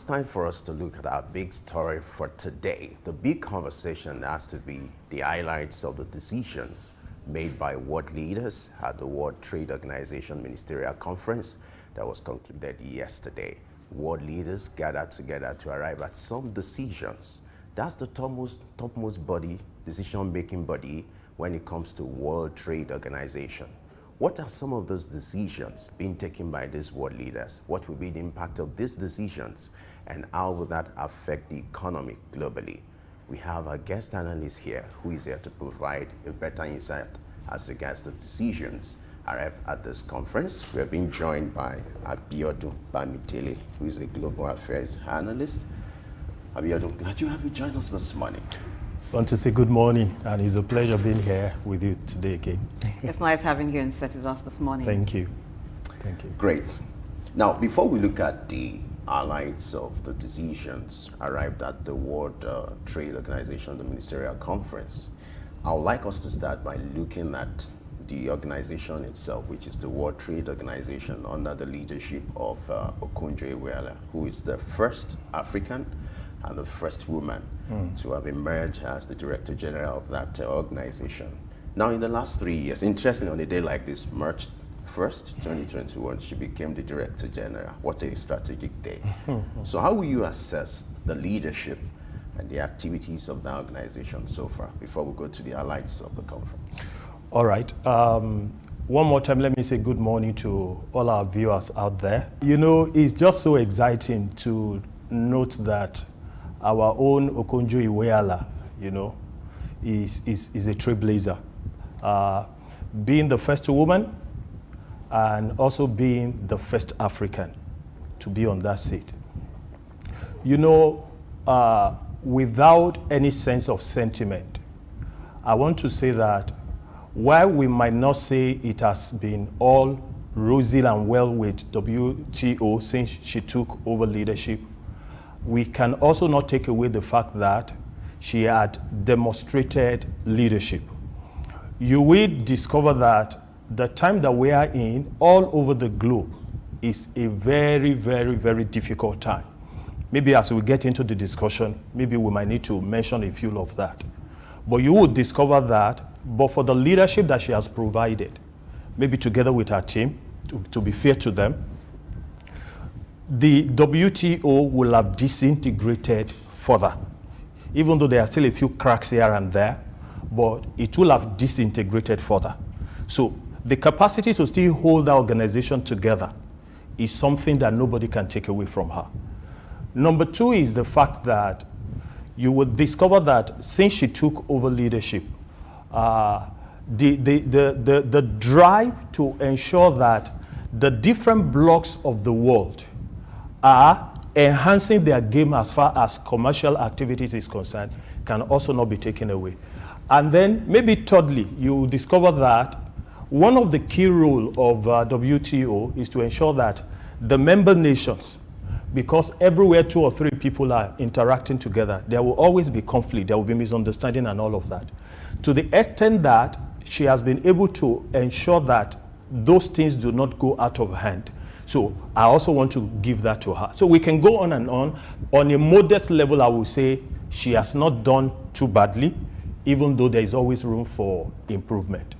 time for us to look at our big story for today. The big conversation has to be the highlights of the decisions made by world leaders at the World Trade Organization Ministerial Conference that was concluded yesterday. World leaders gathered together to arrive at some decisions. That's the topmost body, decision-making body when it comes to World Trade Organization. What are some of those decisions being taken by these world leaders? What will be the impact of these decisions? And how will that affect the economy globally? We have a guest analyst here who is here to provide a better insight as regards the decisions arrived at this conference. We are being joined by Abiodun Bamidele, who is a global affairs analyst. Abiodun, glad you have joined us this morning. I want to say good morning, and it's a pleasure being here with you today again. It's nice having you and set with us this morning. Thank you. Thank you. Great. Now, before we look at the highlights of the decisions arrived at the World Trade Organization, the Ministerial Conference, I would like us to start by looking at the organization itself, which is the World Trade Organization under the leadership of Okonjo-Iweala, who is the first African and the first woman to have emerged as the Director General of that organization. Now, in the last 3 years, interestingly, on a day like this, March 1st, 2021, she became the Director General. What a strategic day. So how will you assess the leadership and the activities of the organization so far before we go to the highlights of the conference? All right. One more time, let me say good morning to all our viewers out there. You know, it's just so exciting to note that our own Okonjo-Iweala, you know, is a trailblazer. Being the first woman and also being the first African to be on that seat. You know, without any sense of sentiment, I want to say that while we might not say it has been all rosy and well with WTO since she took over leadership, we can also not take away the fact that she had demonstrated leadership. You will discover that the time that we are in all over the globe is a very, very, very difficult time. Maybe as we get into the discussion, maybe we might need to mention a few of that. But you will discover that, but for the leadership that she has provided, maybe together with her team, to be fair to them, the WTO will have disintegrated further. Even though there are still a few cracks here and there, but it will have disintegrated further. So the capacity to still hold the organization together is something that nobody can take away from her. Number two is the fact that you would discover that since she took over leadership, the drive to ensure that the different blocks of the world are enhancing their game as far as commercial activities is concerned can also not be taken away. And then maybe thirdly, you discover that one of the key roles of WTO is to ensure that the member nations, because everywhere 2 or 3 people are interacting together, there will always be conflict, there will be misunderstanding and all of that. To the extent that she has been able to ensure that those things do not go out of hand. So I also want to give that to her. So we can go on and on. On a modest level, I will say she has not done too badly, even though there is always room for improvement.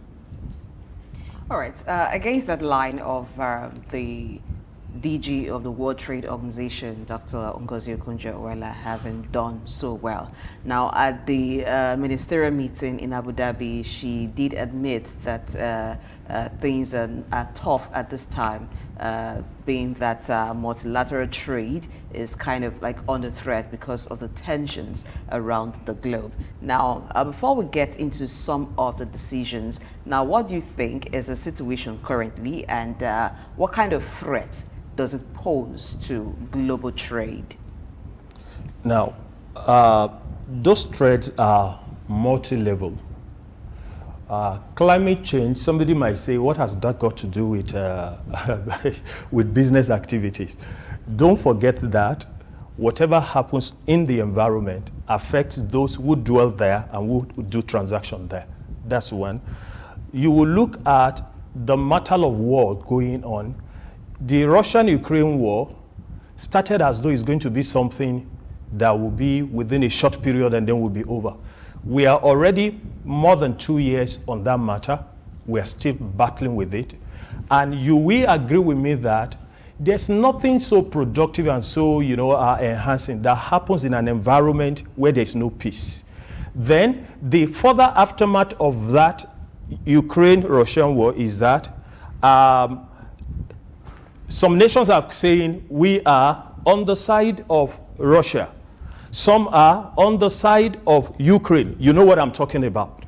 All right. Against that line of the DG of the World Trade Organization, Dr. Ngozi Okonjo-Iweala, having done so well. Now, at the ministerial meeting in Abu Dhabi, she did admit that things are tough at this time, being that multilateral trade is kind of like under threat because of the tensions around the globe. Now, before we get into some of the decisions, now what do you think is the situation currently, and what kind of threat does it pose to global trade? Now, those threats are multi-level. Climate change, somebody might say, what has that got to do with, with business activities? Don't forget that whatever happens in the environment affects those who dwell there and who do transaction there. That's one. You will look at the matter of war going on. The Russian-Ukraine war started as though it's going to be something that will be within a short period and then will be over. We are already more than 2 years on that matter. We are still battling with it. And you will agree with me that there's nothing so productive and so, enhancing that happens in an environment where there's no peace. Then the further aftermath of that Ukraine-Russian war is that some nations are saying we are on the side of Russia. Some are on the side of Ukraine. You know what I'm talking about.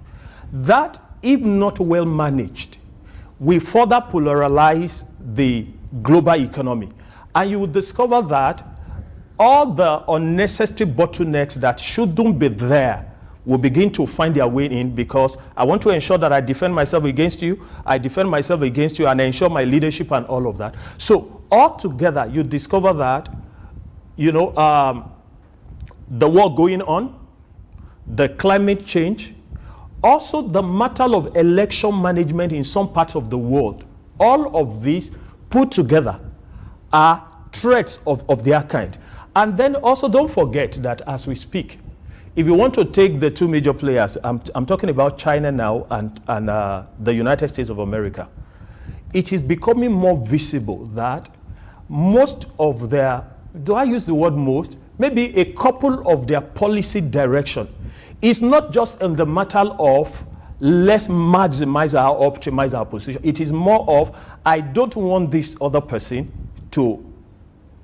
That, if not well managed, will further polarize the global economy. And you will discover that all the unnecessary bottlenecks that shouldn't be there will begin to find their way in, because I want to ensure that I defend myself against you, and ensure my leadership and all of that. So altogether, you discover that, the war going on, the climate change, also the matter of election management in some parts of the world, all of these put together are threats of their kind. And then also don't forget that as we speak, if you want to take the two major players, I'm talking about China now and the United States of America, it is becoming more visible that most of their, do I use the word most? Maybe a couple of their policy direction is not just in the matter of let's maximize or optimize our position. It is more of, I don't want this other person to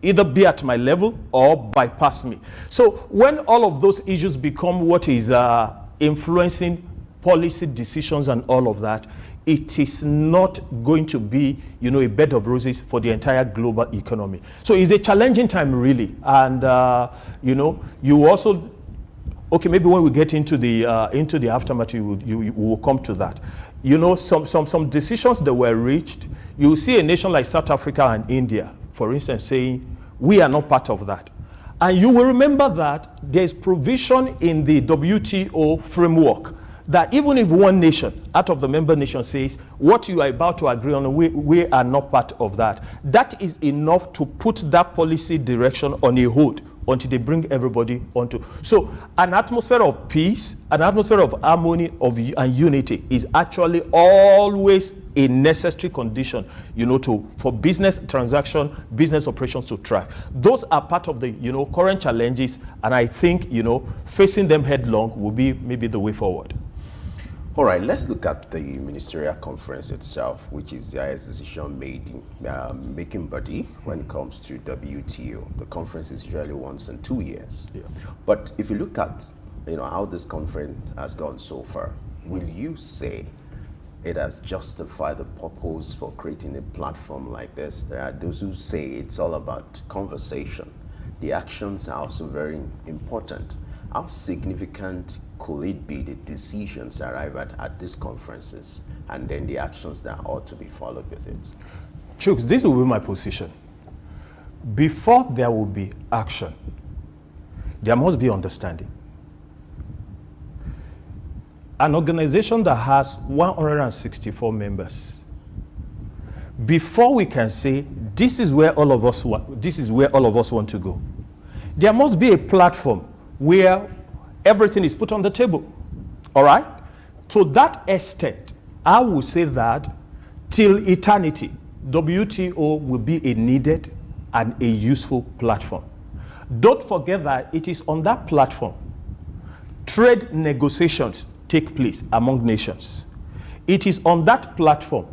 either be at my level or bypass me. So when all of those issues become what is influencing policy decisions and all of that, it is not going to be, a bed of roses for the entire global economy. So it's a challenging time, really. And, you also, okay, maybe when we get into the aftermath, you will come to that. Some decisions that were reached, you will see a nation like South Africa and India, for instance, saying, we are not part of that. And you will remember that there is provision in the WTO framework that even if one nation out of the member nation says, what you are about to agree on, we are not part of that, that is enough to put that policy direction on a hold until they bring everybody onto. So an atmosphere of peace, an atmosphere of harmony and unity is actually always a necessary condition, for business transaction, business operations to thrive. Those are part of the, current challenges, and I think, facing them headlong will be maybe the way forward. All right, let's look at the ministerial conference itself, which is the highest decision-making body when it comes to WTO. The conference is usually once in 2 years. Yeah. But if you look at, how this conference has gone so far, will you say it has justified the purpose for creating a platform like this? There are those who say it's all about conversation. The actions are also very important. How significant could it be, the decisions arrived at these conferences and then the actions that ought to be followed with it? Chooks, this will be my position. Before there will be action, there must be understanding. An organization that has 164 members, before we can say this is where all of us want to go, there must be a platform where everything is put on the table. All right? To that extent, I will say that till eternity, WTO will be a needed and a useful platform. Don't forget that it is on that platform trade negotiations take place among nations. It is on that platform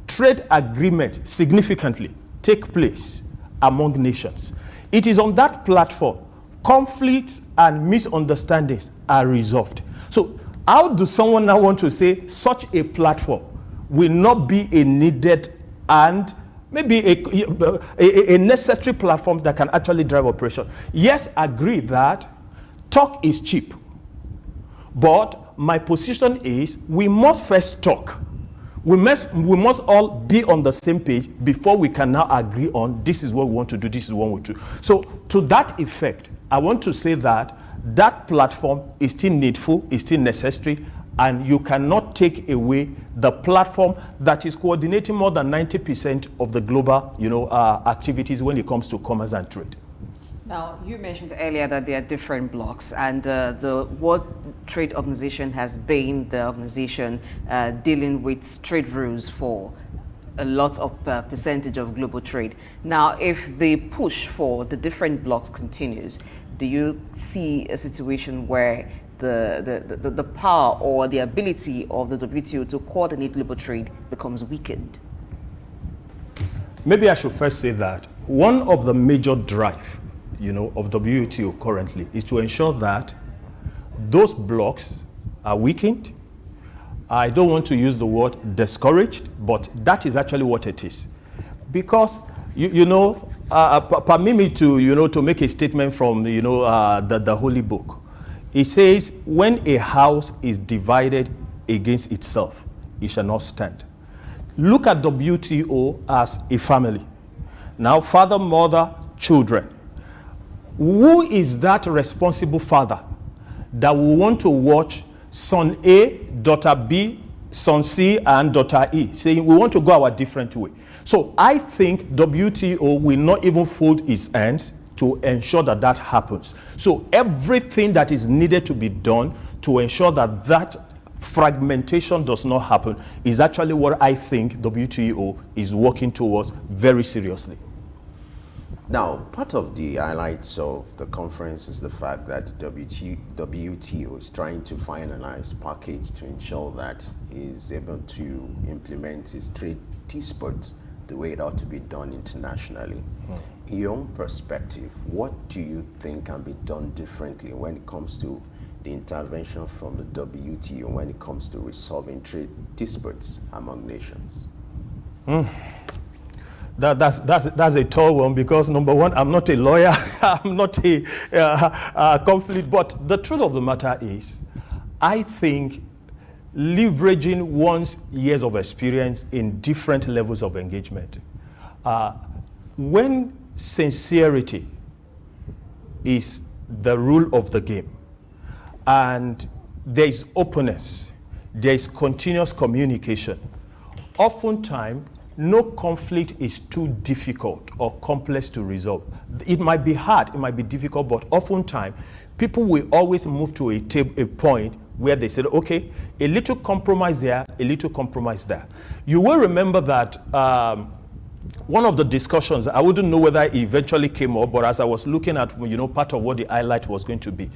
trade agreements significantly take place among nations. It is on that platform conflicts and misunderstandings are resolved. So how does someone now want to say such a platform will not be a needed and maybe a necessary platform that can actually drive operation? Yes, agree that talk is cheap. But my position is we must first talk. We must all be on the same page before we can now agree on this is what we want to do, this is what we want to do. So to that effect, I want to say that that platform is still needful, is still necessary, And you cannot take away the platform that is coordinating more than 90% of the global, activities when it comes to commerce and trade. Now, you mentioned earlier that there are different blocks, and the World Trade Organization has been the organization dealing with trade rules for a lot of percentage of global trade. Now, if the push for the different blocks continues, do you see a situation where the power or the ability of the WTO to coordinate global trade becomes weakened? Maybe I should first say that one of the major drive, of WTO currently is to ensure that those blocks are weakened. I don't want to use the word discouraged, but that is actually what it is. Because, permit me to make a statement from, the Holy Book. It says, when a house is divided against itself, it shall not stand. Look at WTO as a family. Now, father, mother, children. Who is that responsible father that will want to watch son A, daughter B, son C, and daughter E, saying we want to go our different way? So I think WTO will not even fold its hands to ensure that that happens. So everything that is needed to be done to ensure that that fragmentation does not happen is actually what I think WTO is working towards very seriously. Now, part of the highlights of the conference is the fact that WTO is trying to finalize package to ensure that is able to implement its trade disputes the way it ought to be done internationally. In your own perspective, what do you think can be done differently when it comes to the intervention from the WTO when it comes to resolving trade disputes among nations? That's a tall one, because number one, I'm not a lawyer, I'm not a conflict, but the truth of the matter is, I think leveraging one's years of experience in different levels of engagement, when sincerity is the rule of the game, and there is openness, there is continuous communication, oftentimes no conflict is too difficult or complex to resolve. It might be hard, it might be difficult, but oftentimes people will always move to a point where they said, okay, a little compromise there, a little compromise there. You will remember that one of the discussions, I wouldn't know whether it eventually came up, but as I was looking at, part of what the highlight was going to be,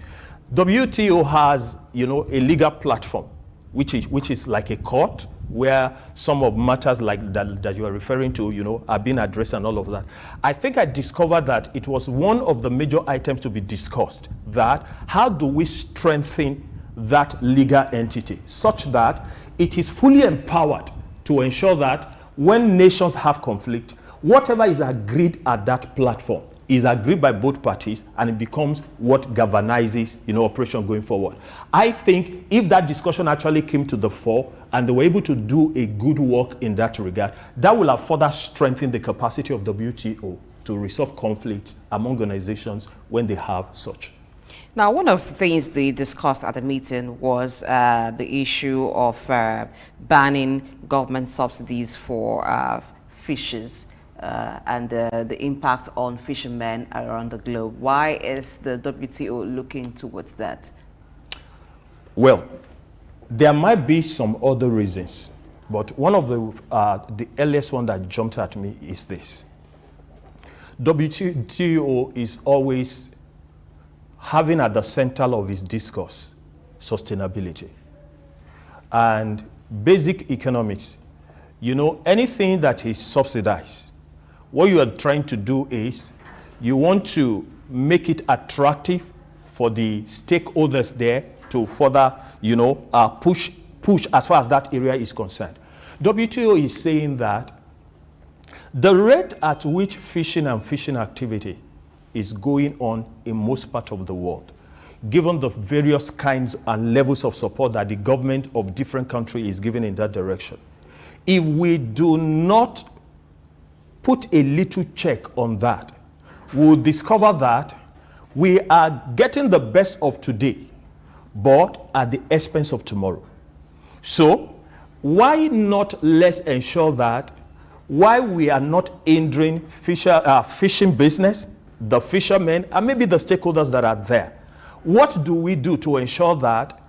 WTO has, a legal platform, which is like a court, where some of matters like that you are referring to, are being addressed and all of that. I think I discovered that it was one of the major items to be discussed, that how do we strengthen that legal entity such that it is fully empowered to ensure that when nations have conflict, whatever is agreed at that platform is agreed by both parties, and it becomes what galvanizes, operation going forward. I think if that discussion actually came to the fore and they were able to do a good work in that regard, that will have further strengthened the capacity of WTO to resolve conflicts among organizations when they have such. Now, one of the things they discussed at the meeting was the issue of banning government subsidies for fishers. And the impact on fishermen around the globe. Why is the WTO looking towards that? Well, there might be some other reasons, but one of the earliest one that jumped at me is this. WTO is always having at the center of its discourse sustainability and basic economics. Anything that is subsidized, what you are trying to do is you want to make it attractive for the stakeholders there to further, push as far as that area is concerned. WTO is saying that the rate at which fishing and fishing activity is going on in most parts of the world, given the various kinds and levels of support that the government of different countries is giving in that direction, if we do not put a little check on that, we'll discover that we are getting the best of today, but at the expense of tomorrow. So why not let's ensure that while we are not hindering fishing business, the fishermen, and maybe the stakeholders that are there, what do we do to ensure that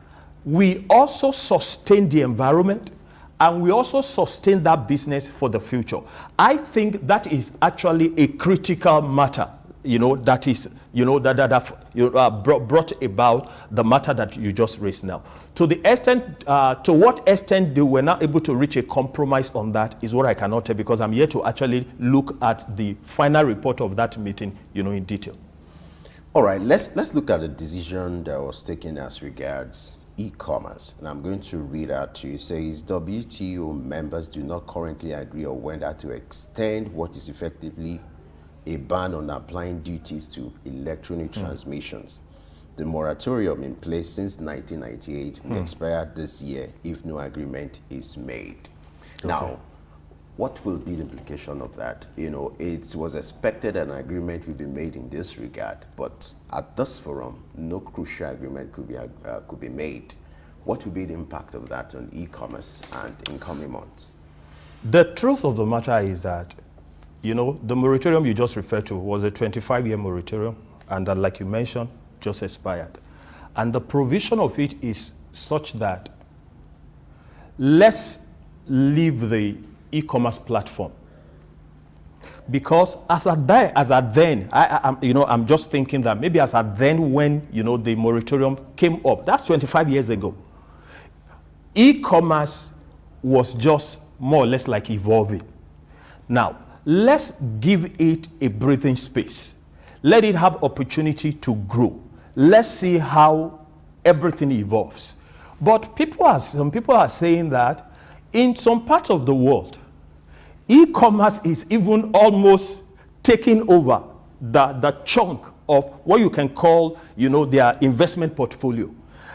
we also sustain the environment and we also sustain that business for the future? I think that is actually a critical matter, that is, that brought about the matter that you just raised now. To the extent, to what extent they were not able to reach a compromise on that is what I cannot tell, because I'm here to actually look at the final report of that meeting, in detail. All right, let's look at the decision that was taken as regards e-commerce, and I'm going to read out to you. It says WTO members do not currently agree on whether to extend what is effectively a ban on applying duties to electronic transmissions. The moratorium in place since 1998 will expire this year if no agreement is made. Okay. Now, what will be the implication of that? It was expected an agreement will be made in this regard, but at this forum, no crucial agreement could be made. What will be the impact of that on e-commerce and in coming months? The truth of the matter is that, the moratorium you just referred to was a 25-year moratorium, and that, like you mentioned, just expired. And the provision of it is such that let's leave the e-commerce platform, because as at then, I'm just thinking that maybe as at then when the moratorium came up, that's 25 years ago, e-commerce was just more or less like evolving. Now let's give it a breathing space, let it have opportunity to grow, let's see how everything evolves. But some people are saying that in some parts of the world, e-commerce is even almost taking over the chunk of what you can call, their investment portfolio.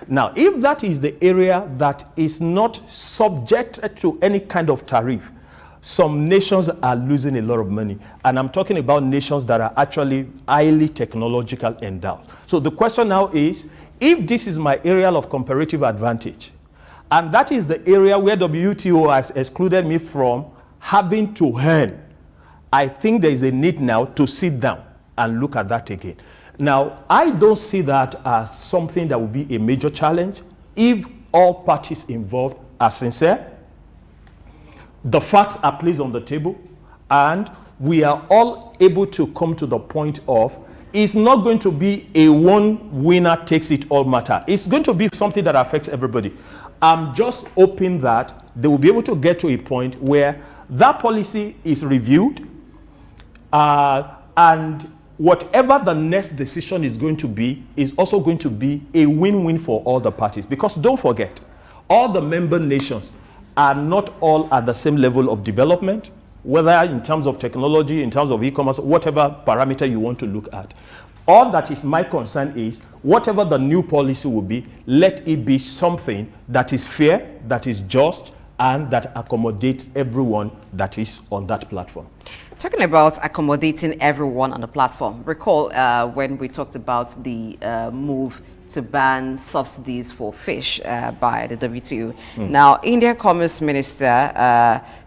Now, if that is the area that is not subject to any kind of tariff, some nations are losing a lot of money. And I'm talking about nations that are actually highly technological endowed. So the question now is, if this is my area of comparative advantage, and that is the area where WTO has excluded me from having to earn, I think there is a need now to sit down and look at that again. Now, I don't see that as something that will be a major challenge if all parties involved are sincere, the facts are placed on the table, and we are all able to come to the point of, it's not going to be a one winner takes it all matter. It's going to be something that affects everybody. I'm just hoping that they will be able to get to a point where that policy is reviewed, and whatever the next decision is going to be is also going to be a win-win for all the parties. Because don't forget, all the member nations are not all at the same level of development, whether in terms of technology, in terms of e-commerce, whatever parameter you want to look at. All that is my concern is, whatever the new policy will be, let it be something that is fair, that is just, and that accommodates everyone that is on that platform. Talking about accommodating everyone on the platform, recall when we talked about the move to ban subsidies for fish by the WTO. Now, India Commerce Minister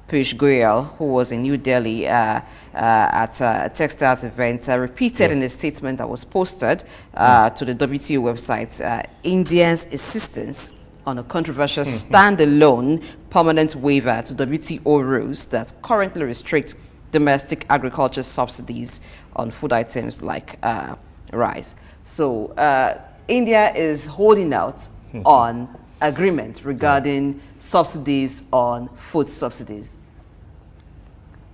Piyush Goyal, who was in New Delhi at a textiles event, repeated in a statement that was posted to the WTO website, India's insistence on a controversial standalone permanent waiver to WTO rules that currently restrict domestic agriculture subsidies on food items like rice. So India is holding out on agreement regarding subsidies on food subsidies.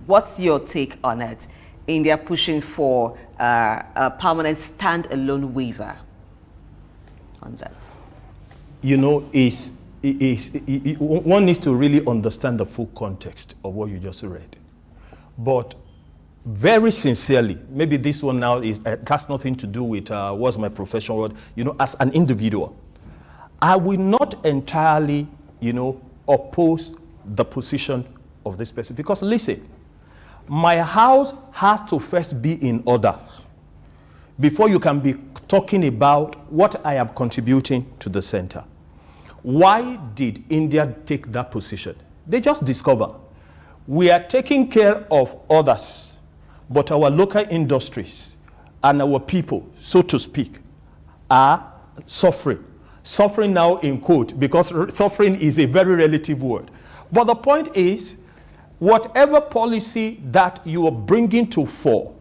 What's your take on it? India pushing for a permanent standalone waiver on that. One needs to really understand the full context of what you just read. But very sincerely, maybe this one now has nothing to do with what's my professional word, as an individual, I will not entirely, oppose the position of this person. Because listen, my house has to first be in order before you can be talking about what I am contributing to the center. Why did India take that position? They just discover we are taking care of others, but our local industries and our people, so to speak, are suffering. Suffering now in quote, because suffering is a very relative word. But the point is, whatever policy that you are bringing to fore,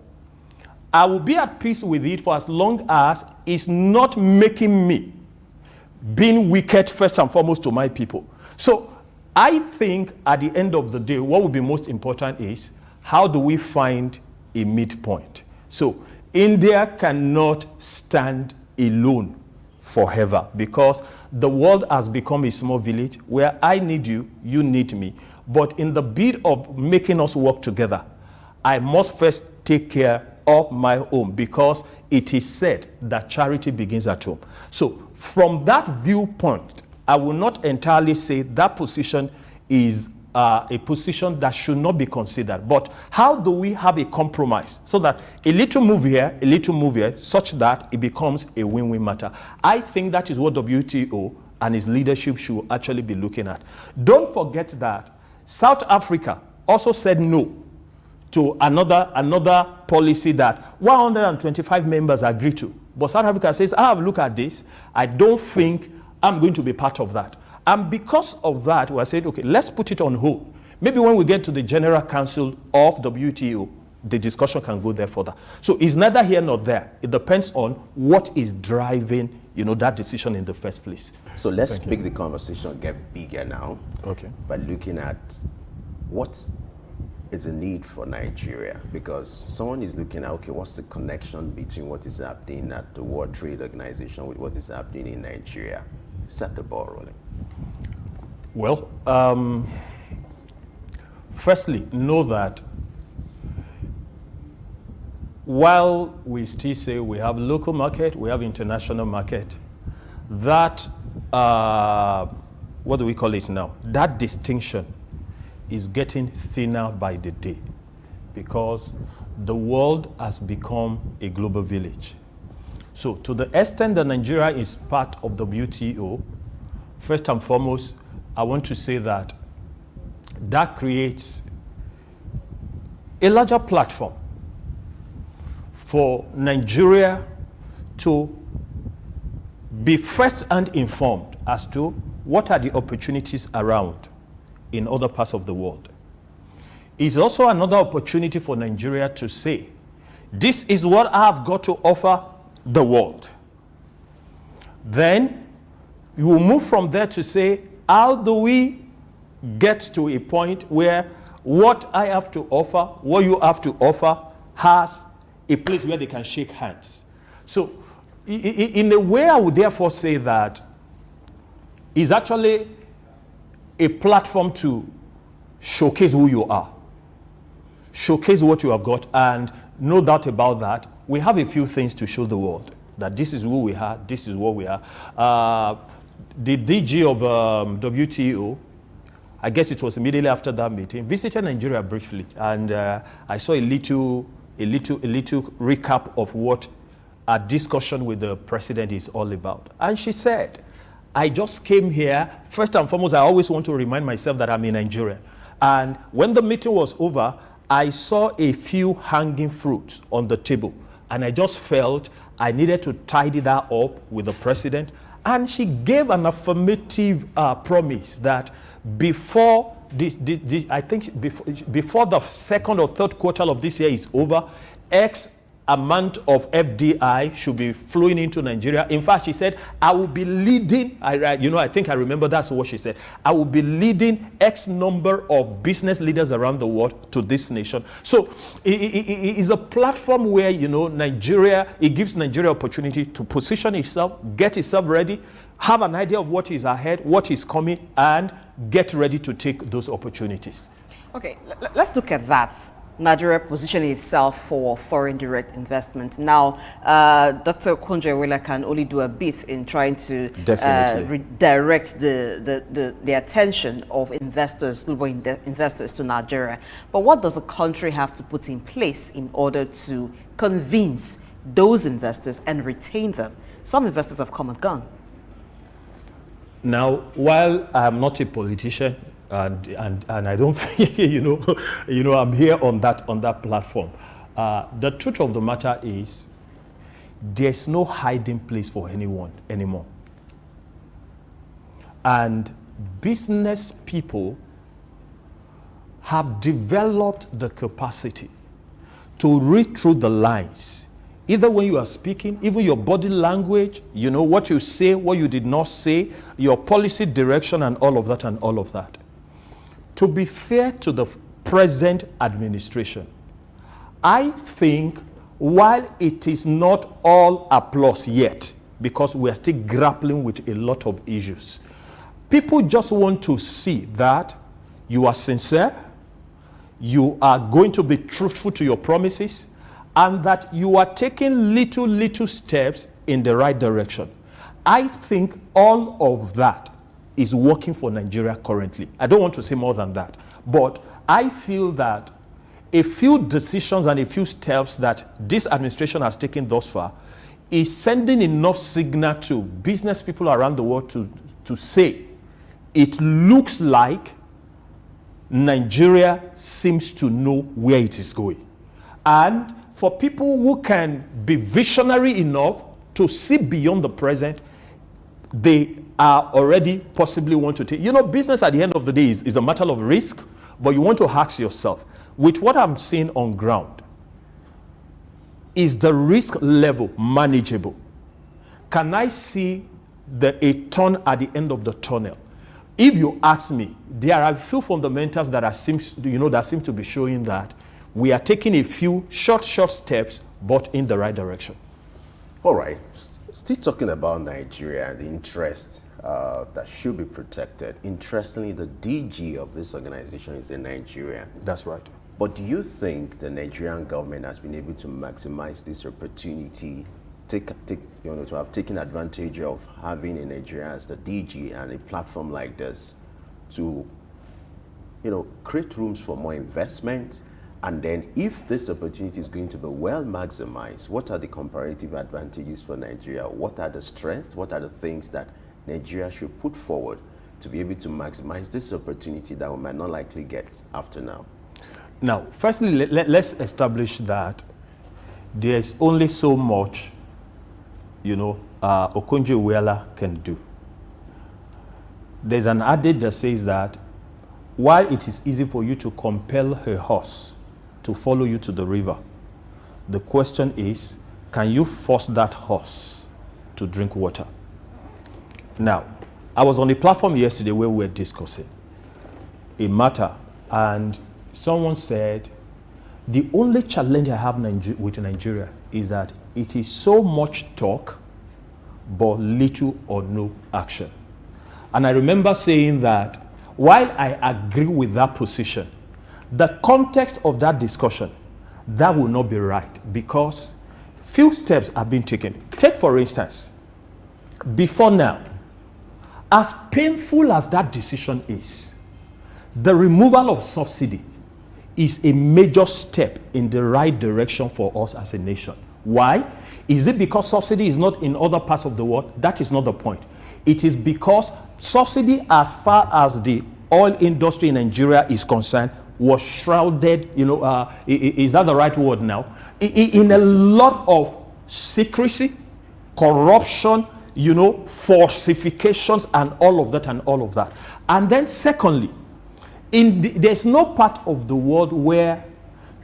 I will be at peace with it for as long as it's not making me being wicked first and foremost to my people. So I think at the end of the day, what will be most important is how do we find a midpoint? So India cannot stand alone forever because the world has become a small village where I need you, you need me. But in the bid of making us work together, I must first take care of my home because it is said that charity begins at home. So from that viewpoint, I will not entirely say that position is a position that should not be considered. But how do we have a compromise so that a little move here, such that it becomes a win-win matter? I think that is what WTO and its leadership should actually be looking at. Don't forget that South Africa also said no to another policy that 125 members agreed to. But South Africa says, I have looked at this. I don't think I'm going to be part of that. And because of that, we said, okay, let's put it on hold. Maybe when we get to the General Council of WTO, the discussion can go there further. So it's neither here nor there. It depends on what is driving, that decision in the first place. So let's make the conversation get bigger now. Okay. By looking at what is a need for Nigeria, because someone is looking at, okay, what's the connection between what is happening at the World Trade Organization with what is happening in Nigeria? Set the ball rolling. Well, firstly, know that while we still say we have local market, we have international market, that, what do we call it now? That distinction is getting thinner by the day because the world has become a global village. So to the extent that Nigeria is part of WTO, first and foremost, I want to say that that creates a larger platform for Nigeria to be first-hand informed as to what are the opportunities around in other parts of the world. It's also another opportunity for Nigeria to say, this is what I have got to offer the world. Then you will move from there to say, how do we get to a point where what I have to offer, what you have to offer, has a place where they can shake hands? So in a way, I would therefore say that it's actually a platform to showcase who you are, showcase what you have got, and no doubt about that, we have a few things to show the world, that this is who we are, this is what we are. The DG of WTO, I guess it was immediately after that meeting, visited Nigeria briefly, and I saw a little recap of what a discussion with the president is all about. And she said, I just came here, first and foremost, I always want to remind myself that I'm in Nigeria. And when the meeting was over, I saw a few hanging fruits on the table. And I just felt I needed to tidy that up with the president. And she gave an affirmative promise that before I think before the second or third quarter of this year is over, X amount of FDI should be flowing into Nigeria. In fact, she said, I will be leading, I think I remember that's what she said, I will be leading X number of business leaders around the world to this nation. So it is a platform where, Nigeria, it gives Nigeria opportunity to position itself, get itself ready, have an idea of what is ahead, what is coming, and get ready to take those opportunities. Okay, let's look at that. Nigeria positioning itself for foreign direct investment. Now, Dr. Okonjo-Iweala can only do a bit in trying to redirect the attention of investors, global investors, to Nigeria. But what does the country have to put in place in order to convince those investors and retain them? Some investors have come and gone. Now, while I'm not a politician, and I don't feel, I'm here on that platform. The truth of the matter is, there's no hiding place for anyone anymore. And business people have developed the capacity to read through the lines, either when you are speaking, even your body language, what you say, what you did not say, your policy direction, and all of that. To be fair to the present administration, I think while it is not all applause yet, because we are still grappling with a lot of issues, people just want to see that you are sincere, you are going to be truthful to your promises, and that you are taking little steps in the right direction. I think all of that is working for Nigeria currently. I don't want to say more than that, but I feel that a few decisions and a few steps that this administration has taken thus far is sending enough signal to business people around the world to say it looks like Nigeria seems to know where it is going. And for people who can be visionary enough to see beyond the present, they are already possibly want to take. Business at the end of the day is a matter of risk, but you want to ask yourself, with what I'm seeing on ground, is the risk level manageable? Can I see a turn at the end of the tunnel? If you ask me, there are a few fundamentals that seem to be showing that we are taking a few short steps, but in the right direction. All right. Still talking about Nigeria and the interest that should be protected. Interestingly, the DG of this organization is a Nigerian. That's right. But do you think the Nigerian government has been able to maximize this opportunity, to have taken advantage of having a Nigerian as the DG and a platform like this to, create rooms for more investment? And then if this opportunity is going to be well maximized, what are the comparative advantages for Nigeria? What are the strengths? What are the things that Nigeria should put forward to be able to maximize this opportunity that we might not likely get after now? Now, firstly, let's establish that there's only so much, Okonjo-Iweala can do. There's an adage that says that while it is easy for you to compel a horse to follow you to the river, the question is, can you force that horse to drink water? Now, I was on a platform yesterday where we were discussing a matter, and someone said, the only challenge I have with Nigeria is that it is so much talk, but little or no action. And I remember saying that while I agree with that position, the context of that discussion, that will not be right, because few steps have been taken. Take, for instance, before now, as painful as that decision is, the removal of subsidy is a major step in the right direction for us as a nation. Why? Is it because subsidy is not in other parts of the world? That is not the point. It is because subsidy, as far as the oil industry in Nigeria is concerned, was shrouded, is that the right word now? In a lot of secrecy, corruption, falsifications, and all of that. And then secondly, there's no part of the world where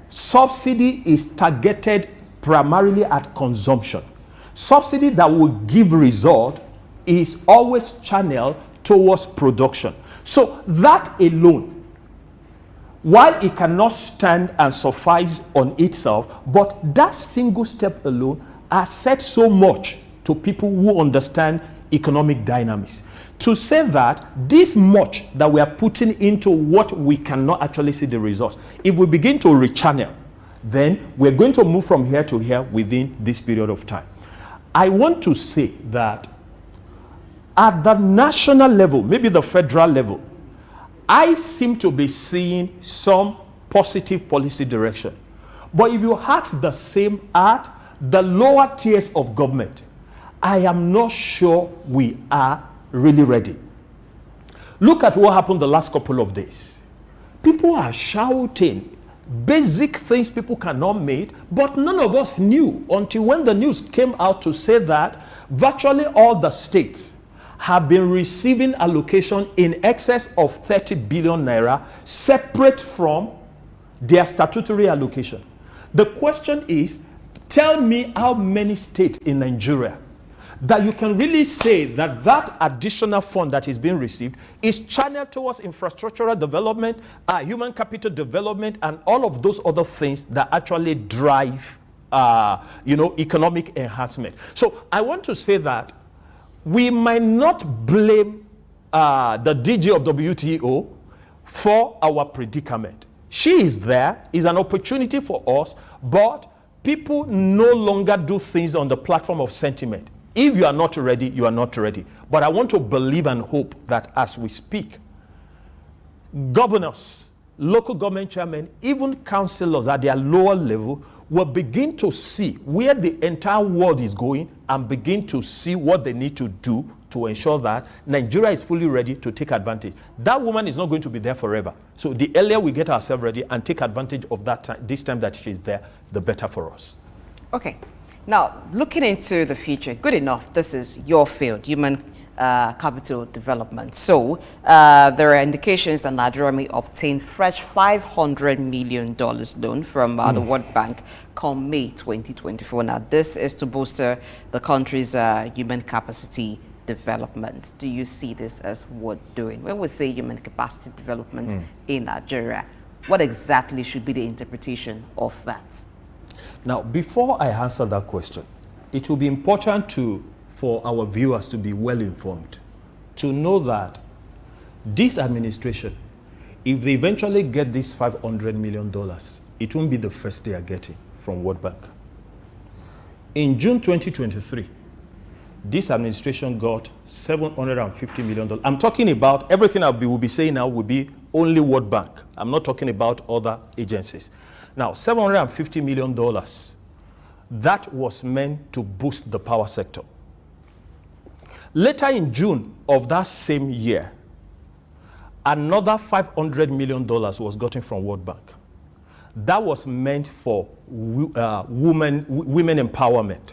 subsidy is targeted primarily at consumption. Subsidy that will give result is always channeled towards production. So that alone, while it cannot stand and suffice on itself, but that single step alone has said so much to people who understand economic dynamics. To say that this much that we are putting into what we cannot actually see the results, if we begin to rechannel, then we're going to move from here to here within this period of time. I want to say that at the national level, maybe the federal level, I seem to be seeing some positive policy direction. But if you ask the same at the lower tiers of government, I am not sure we are really ready. Look at what happened the last couple of days. People are shouting basic things people cannot make, but none of us knew until when the news came out to say that virtually all the states have been receiving allocation in excess of 30 billion naira separate from their statutory allocation. The question is, tell me how many states in Nigeria that you can really say that that additional fund that is being received is channeled towards infrastructural development, human capital development, and all of those other things that actually drive, economic enhancement. So I want to say that we might not blame the DG of WTO for our predicament. She is there, is an opportunity for us, but people no longer do things on the platform of sentiment. If you are not ready, you are not ready. But I want to believe and hope that as we speak, governors, local government chairmen, even councillors at their lower level will begin to see where the entire world is going and begin to see what they need to do to ensure that Nigeria is fully ready to take advantage. That woman is not going to be there forever. So the earlier we get ourselves ready and take advantage of that time, this time that she is there, the better for us. Okay. Now, looking into the future, good enough, this is your field, human capital development. So, there are indications that Nigeria may obtain fresh $500 million loan from the World Bank come May 2024. Now, this is to bolster the country's human capacity development. Do you see this as what doing? When we say human capacity development in Nigeria, what exactly should be the interpretation of that? Now, before I answer that question, it will be important for our viewers to be well informed, to know that this administration, if they eventually get this $500 million, it won't be the first they are getting from World Bank. In June 2023, this administration got $750 million. I'm talking about everything I will be saying now will be only World Bank. I'm not talking about other agencies. Now, $750 million, that was meant to boost the power sector. Later in June of that same year, another $500 million was gotten from World Bank. That was meant for women empowerment.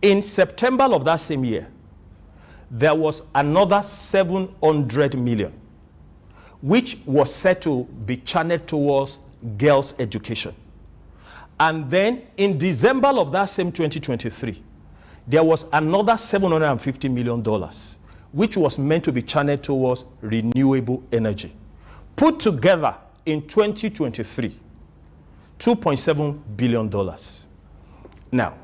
In September of that same year, there was another $700 million, which was said to be channeled towards girls' education. And then in December of that same 2023, there was another $750 million, which was meant to be channeled towards renewable energy. Put together in 2023, $2.7 billion. Now,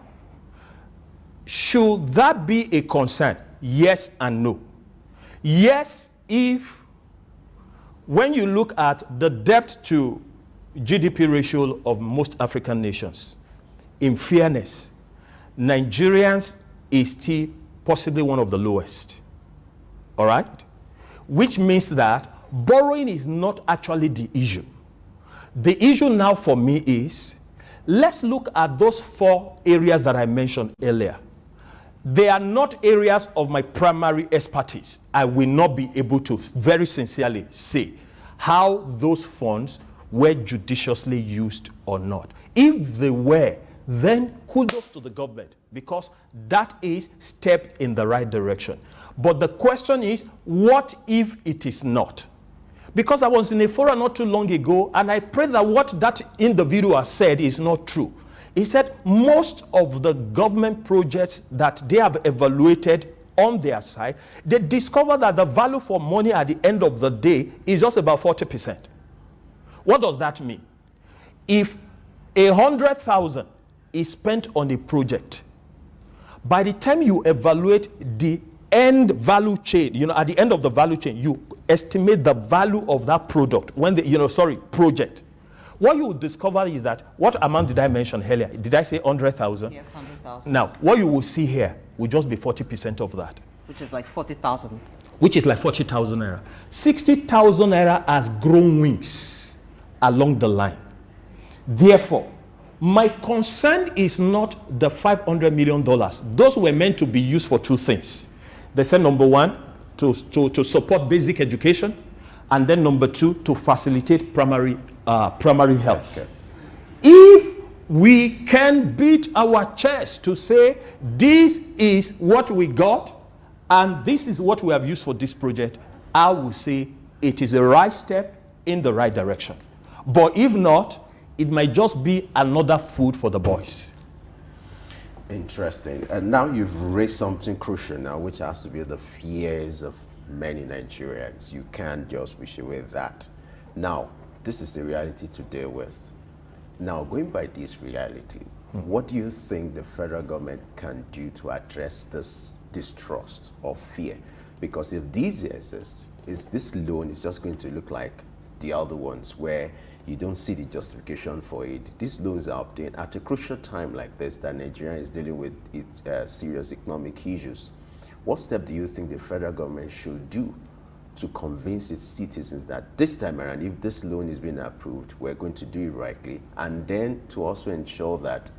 should that be a concern? Yes and no. Yes, if when you look at the debt to GDP ratio of most African nations, in fairness, Nigerians is still possibly one of the lowest. All right? Which means that borrowing is not actually the issue. The issue now for me is, let's look at those 4 areas that I mentioned earlier. They are not areas of my primary expertise. I will not be able to very sincerely say how those funds were judiciously used or not. If they were, then kudos to the government, because that is step in the right direction. But the question is, what if it is not? Because I was in a forum not too long ago, and I pray that what that individual said is not true. He said most of the government projects that they have evaluated on their side, they discover that the value for money at the end of the day is just about 40%. What does that mean? If 100,000 is spent on a project, by the time you evaluate the end value chain, at the end of the value chain, you estimate the value of that product project. What you will discover is that, what amount did I mention earlier? Did I say 100,000? Yes, 100,000. Now, what you will see here will just be 40% of that. Which is like 40,000. Which is like 40,000 naira. 60,000 naira has grown wings along the line. Therefore, my concern is not the $500 million. Those were meant to be used for 2 things. They said, number 1, to support basic education, and then number 2, to facilitate primary health. Okay. If we can beat our chest to say, this is what we got, and this is what we have used for this project, I will say it is a right step in the right direction. But if not, it might just be another food for the boys. Interesting. And now you've raised something crucial now, which has to be the fears of many Nigerians. You can't just wish away that. Now, this is the reality to deal with. Now, going by this reality, what do you think the federal government can do to address this distrust or fear? Because if these exist, this loan is just going to look like the other ones where you don't see the justification for it. These loans are obtained at a crucial time like this that Nigeria is dealing with its serious economic issues. What step do you think the federal government should do to convince its citizens that this time around, if this loan is being approved, we're going to do it rightly, and then to also ensure that,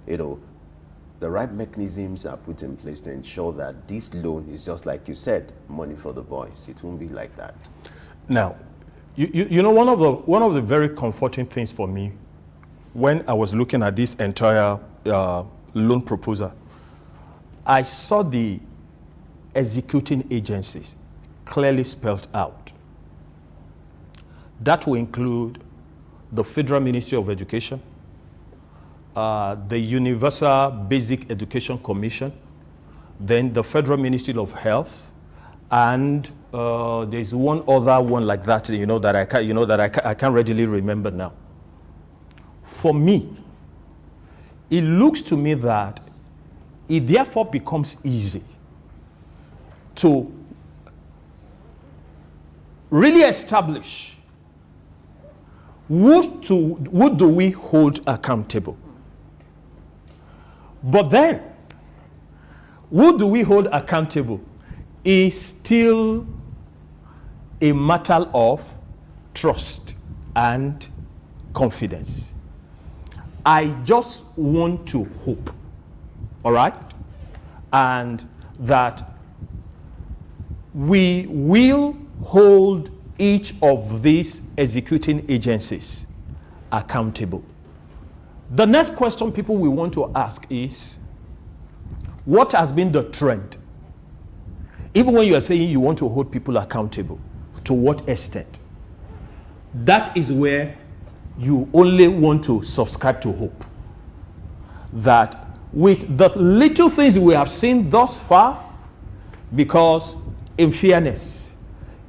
the right mechanisms are put in place to ensure that this loan is just like you said, money for the boys. It won't be like that. Now, you know, one of the very comforting things for me when I was looking at this entire loan proposal, I saw the executing agencies clearly spelled out. That will include the Federal Ministry of Education, the Universal Basic Education Commission, then the Federal Ministry of Health, and there's one other one like that, that I can't readily remember now. For me, it looks to me that it therefore becomes easy to really establish who do we hold accountable. But then, who do we hold accountable is still a matter of trust and confidence. I just want to hope, all right? And that we will hold each of these executing agencies accountable. The next question people will want to ask is, what has been the trend? Even when you are saying you want to hold people accountable, to what extent? That is where you only want to subscribe to hope. That with the little things we have seen thus far, because in fairness,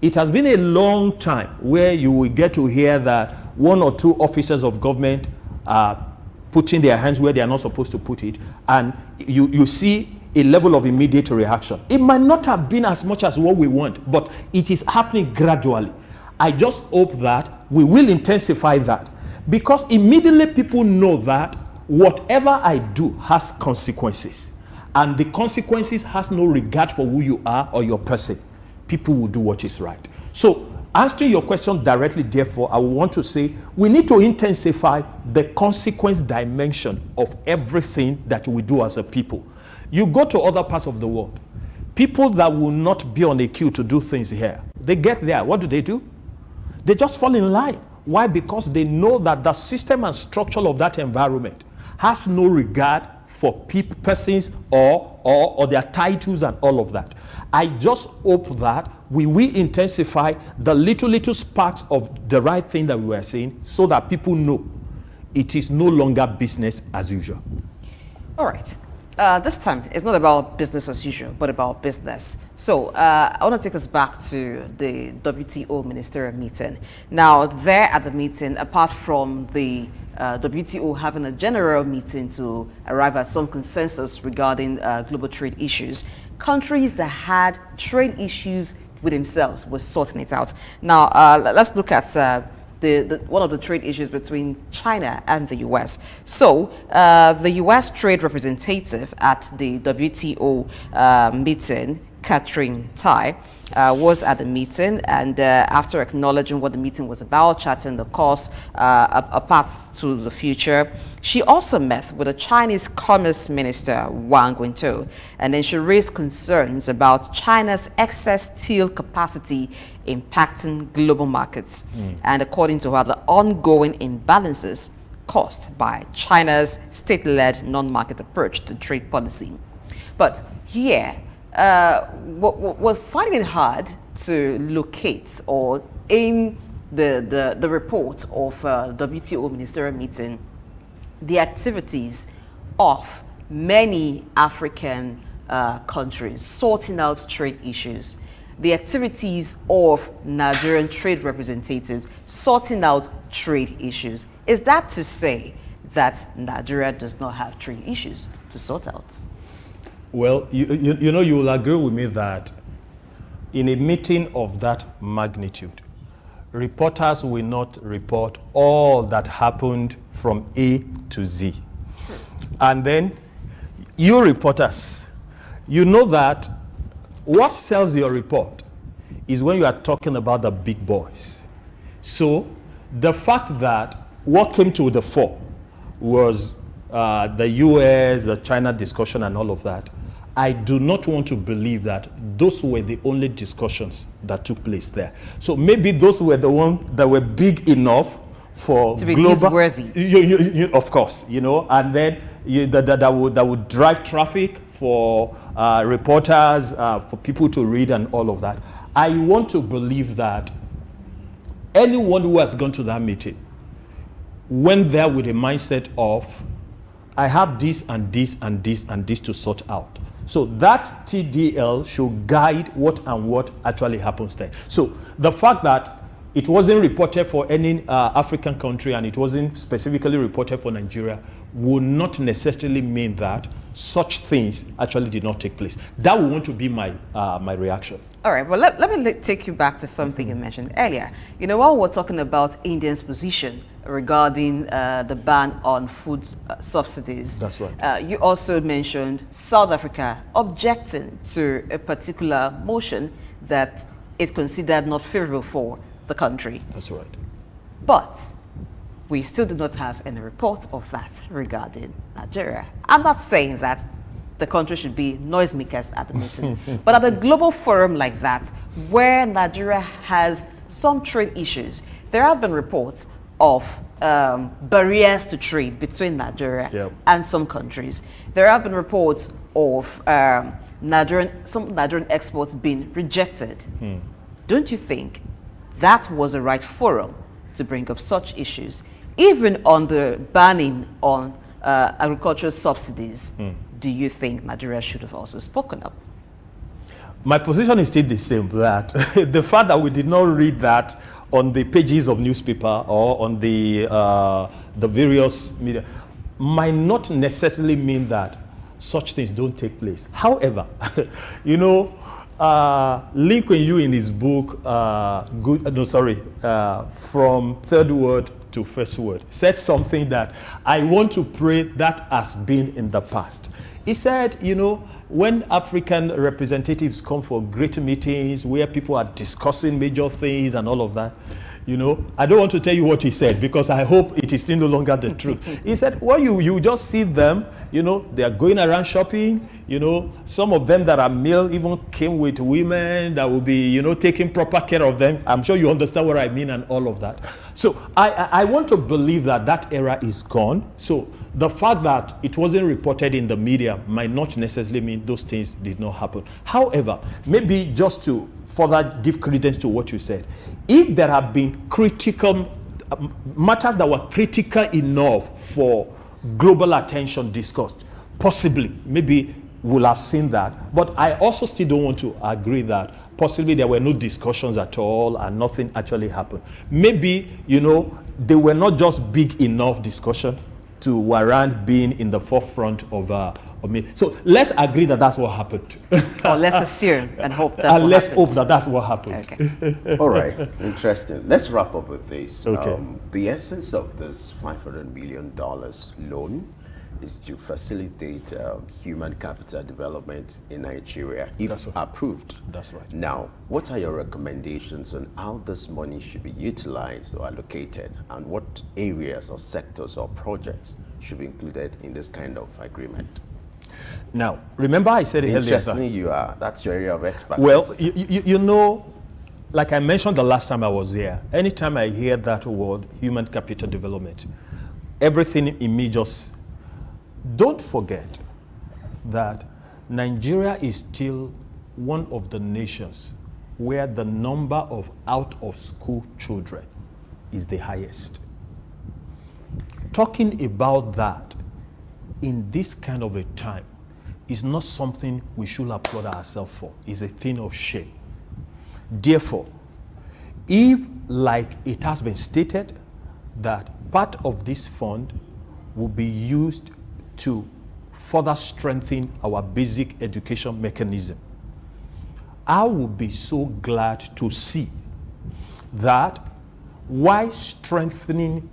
it has been a long time where you will get to hear that one or two officers of government are putting their hands where they are not supposed to put it, and you see a level of immediate reaction. It might not have been as much as what we want, but it is happening gradually. I just hope that we will intensify that, because immediately people know that whatever I do has consequences, and the consequences has no regard for who you are or your person. People will do what is right. So, answering your question directly, therefore, I want to say we need to intensify the consequence dimension of everything that we do as a people. You go to other parts of the world, people that will not be on a queue to do things here, they get there. What do? They just fall in line. Why? Because they know that the system and structure of that environment has no regard for persons or their titles and all of that. I just hope that we will intensify the little sparks of the right thing that we were saying, so that people know it is no longer business as usual. All right. This time, it's not about business as usual, but about business. So I want to take us back to the WTO ministerial meeting. Now, there at the meeting, apart from the WTO having a general meeting to arrive at some consensus regarding global trade issues, countries that had trade issues with themselves were sorting it out. Now, let's look at one of the trade issues between China and the US. So, the US trade representative at the WTO meeting Catherine Tai, was at the meeting, and after acknowledging what the meeting was about, charting the course, a path to the future, she also met with the Chinese Commerce Minister Wang Wentao, and then she raised concerns about China's excess steel capacity impacting global markets, and according to her, the ongoing imbalances caused by China's state-led non-market approach to trade policy. But here, we're finding it hard to locate or in the report of WTO ministerial meeting the activities of many African countries sorting out trade issues, the activities of Nigerian trade representatives sorting out trade issues. Is that to say that Nigeria does not have trade issues to sort out? Well, you know, you will agree with me that in a meeting of that magnitude, reporters will not report all that happened from A to Z. And then you reporters, you know that what sells your report is when you are talking about the big boys. So the fact that what came to the fore was the US, the China discussion and all of that, I do not want to believe that those were the only discussions that took place there. So maybe those were the ones that were big enough for to be global, newsworthy. of course, you know, and then that would drive traffic for reporters, for people to read and all of that. I want to believe that anyone who has gone to that meeting went there with a mindset of, I have this and this and this and this to sort out. So that TDL should guide what actually happens there. So the fact that it wasn't reported for any African country and it wasn't specifically reported for Nigeria would not necessarily mean that such things actually did not take place. That would want to be my my reaction. All right, well, let me take you back to something you mentioned earlier. You know, while we're talking about India's position regarding the ban on food subsidies. That's right. You also mentioned South Africa objecting to a particular motion that it considered not favorable for the country. That's right. But we still do not have any report of that regarding Nigeria. I'm not saying that the country should be noisemakers at the meeting, but at a global forum like that, where Nigeria has some trade issues, there have been reports of barriers to trade between Nigeria and some countries. There have been reports of some Nigerian exports being rejected. Don't you think that was the right forum to bring up such issues? Even on the banning on agricultural subsidies, do you think Nigeria should have also spoken up? My position is still the same, that the fact that we did not read that on the pages of newspaper or on the various media might not necessarily mean that such things don't take place. However, you know, Lee Kuan Yew in his book, From Third Word to First Word, said something that I want to pray that has been in the past. He said, you know, when African representatives come for great meetings where people are discussing major things and all of that, you know, I don't want to tell you what he said because I hope it is still no longer the truth. He said, well, you just see them, you know, they are going around shopping, you know, some of them that are male even came with women that will be, you know, taking proper care of them. I'm sure you understand what I mean and all of that. So I want to believe that that era is gone. So the fact that it wasn't reported in the media might not necessarily mean those things did not happen. However, maybe just to further give credence to what you said, if there have been critical matters that were critical enough for global attention discussed, possibly, maybe we'll have seen that. But I also still don't want to agree that possibly there were no discussions at all and nothing actually happened. Maybe, you know, they were not just big enough discussion to warrant being in the forefront of me. So let's agree that that's what happened. Or let's assume and hope that's what let's happened. hope that that's what happened. Okay. All right, interesting. Let's wrap up with this. Okay. The essence of this $500 million loan is to facilitate human capital development in Nigeria, if That's right. approved. That's right. Now, what are your recommendations on how this money should be utilized or allocated, and what areas or sectors or projects should be included in this kind of agreement? Now, remember I said earlier Interestingly, that's your area of expertise. well, you know, like I mentioned the last time I was here, anytime I hear that word, human capital development, everything in me just, don't forget that Nigeria is still one of the nations where the number of out-of-school children is the highest. Talking about that in this kind of a time is not something we should applaud ourselves for. It's a thing of shame. Therefore, if, like it has been stated, that part of this fund will be used to further strengthen our basic education mechanism, I would be so glad to see that while strengthening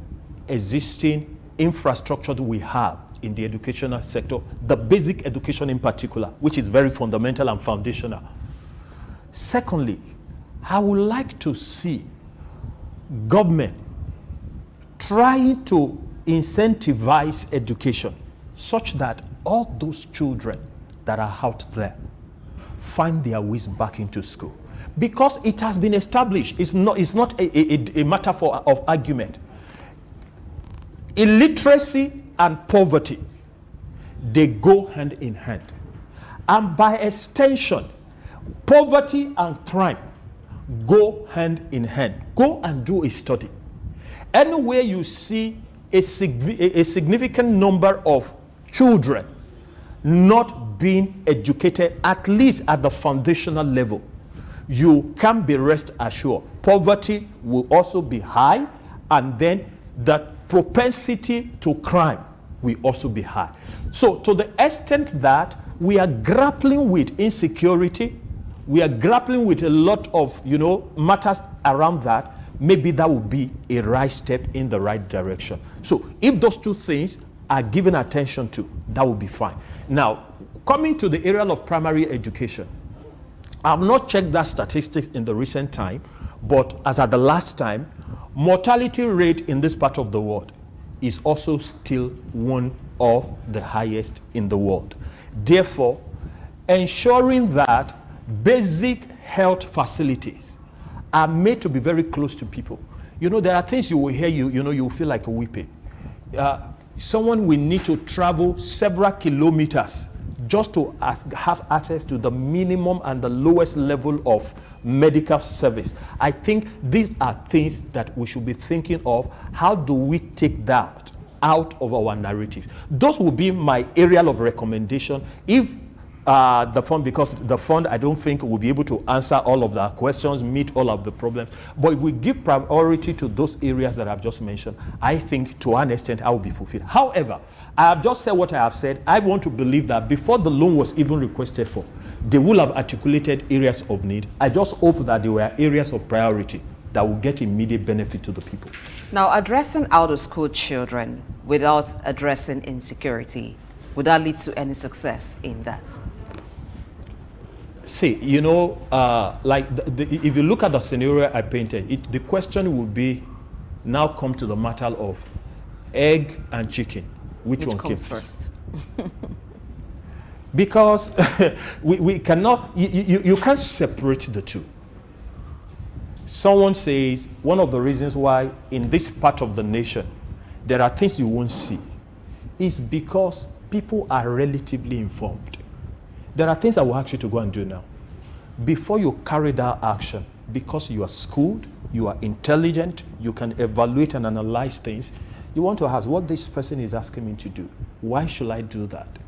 existing infrastructure that we have in the educational sector, the basic education in particular, which is very fundamental and foundational. Secondly, I would like to see government trying to incentivize education such that all those children that are out there find their ways back into school. Because it has been established, it's not a matter of argument. Illiteracy and poverty, they go hand in hand. And by extension, poverty and crime go hand in hand. Go and do a study. Anywhere you see a significant number of children not being educated, at least at the foundational level, you can be rest assured poverty will also be high, and then the propensity to crime will also be high. So to the extent that we are grappling with insecurity, we are grappling with a lot of matters around that, maybe that would be a right step in the right direction. So if those two things are given attention to, that would be fine. Now, coming to the area of primary education, I have not checked that statistics in the recent time, but as at the last time, mortality rate in this part of the world is also still one of the highest in the world. Therefore, ensuring that basic health facilities are made to be very close to people. There are things you will hear, you feel like weeping. Someone will need to travel several kilometers just to have access to the minimum and the lowest level of medical service. I think these are things that we should be thinking of. How do we take that out of our narrative? Those will be my area of recommendation. If the fund, because the fund I don't think will be able to answer all of the questions, meet all of the problems, but if we give priority to those areas that I've just mentioned, I think to an extent I will be fulfilled. However, I have just said what I have said. I want to believe that before the loan was even requested for, they will have articulated areas of need. I just hope that there were areas of priority that will get immediate benefit to the people. Now, addressing out-of-school children without addressing insecurity, would that lead to any success in that? See, like if you look at the scenario I painted, the question would be, now come to the matter of egg and chicken. Which one comes came first? Because we cannot, you can't separate the two. Someone says one of the reasons why in this part of the nation there are things you won't see is because people are relatively informed. There are things I will ask you to go and do now. Before you carry that action, because you are schooled, you are intelligent, you can evaluate and analyze things, you want to ask what this person is asking me to do. Why should I do that?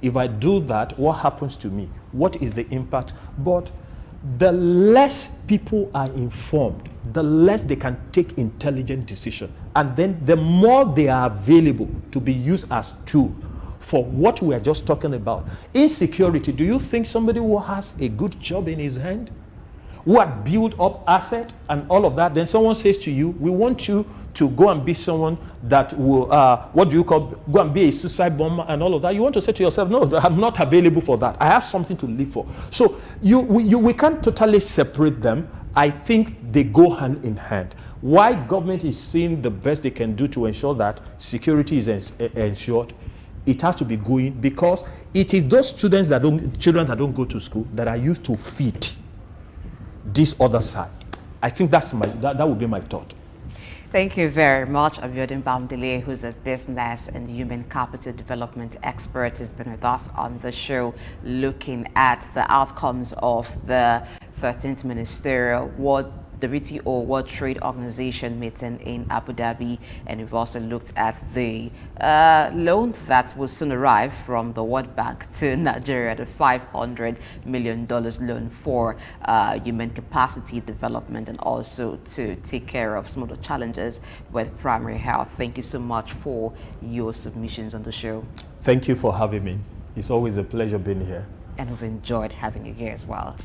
If I do that, what happens to me? What is the impact? But the less people are informed, the less they can take intelligent decisions. And then the more they are available to be used as tools for what we are just talking about. Insecurity, do you think somebody who has a good job in his hand who had built up asset and all of that. Then someone says to you, we want you to go and be someone that will, go and be a suicide bomber and all of that. You want to say to yourself, no, I'm not available for that. I have something to live for. So we can't totally separate them. I think they go hand in hand. Why government is seeing the best they can do to ensure that security is ensured, it has to be going, because it is those children that don't go to school that are used to feed this other side. I think that would be my thought. Thank you very much, Abiodun Bamidele, who's a business and human capital development expert, has been with us on the show, looking at the outcomes of the 13th Ministerial WTO, World Trade Organization meeting in Abu Dhabi, and we've also looked at the loan that will soon arrive from the World Bank to Nigeria, the $500 million loan for human capacity development, and also to take care of some of the challenges with primary health. Thank you so much for your submissions on the show. Thank you for having me. It's always a pleasure being here. And we've enjoyed having you here as well.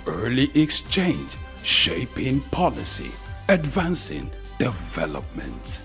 Early exchange, shaping policy, advancing development.